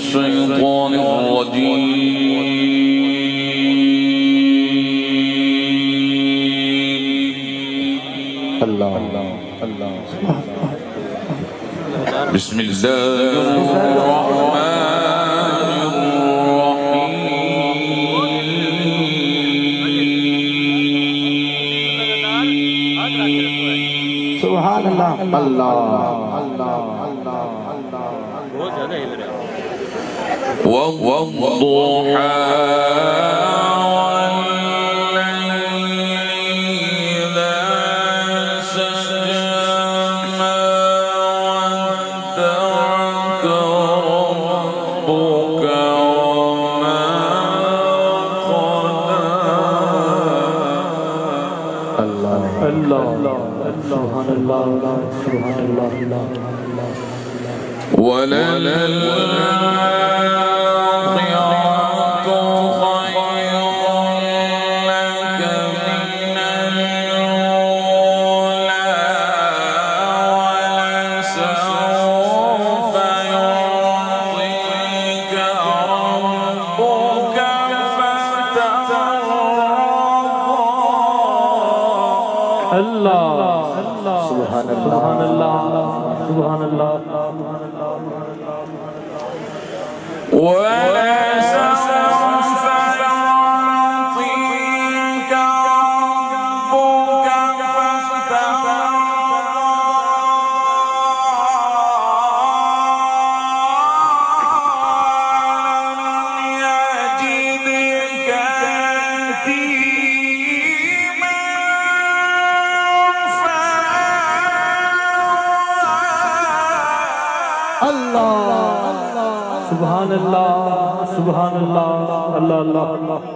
الشيطان الرجيم. الله بسم الله الرحمن الرحيم. سبحان الله الله والضحى وللآخرة خير لك من الأولى ولسوف يعطيك ربك فترضى. الله سبحان الله سبحان الله ولسوف يعطيك ربك فترضى. يجدك يتيما سبحان الله سبحان الله الله الله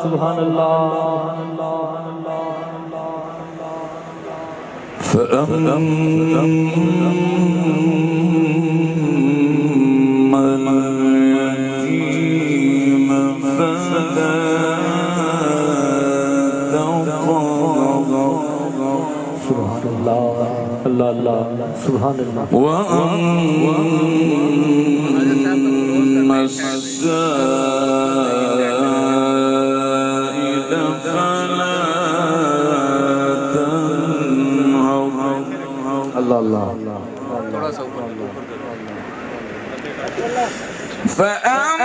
سبحان الله فأما اليتيم فلا تقهر. سبحان الله الله الله سبحان الله. وأما السائل فلا تنهر. الله الله فأما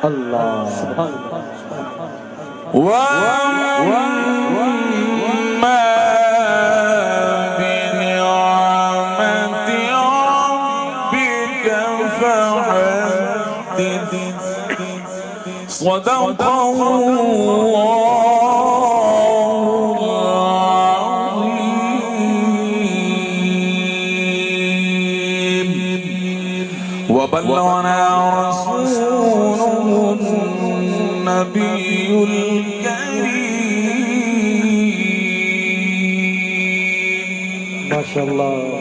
الله سبحان الله. وَأَمَّا بِنِعْمَةِ رَبِّكَ فَحَدِّثْ. صدق الله العظيم وبلغنا رسوله النبي الكريم. ما شاء الله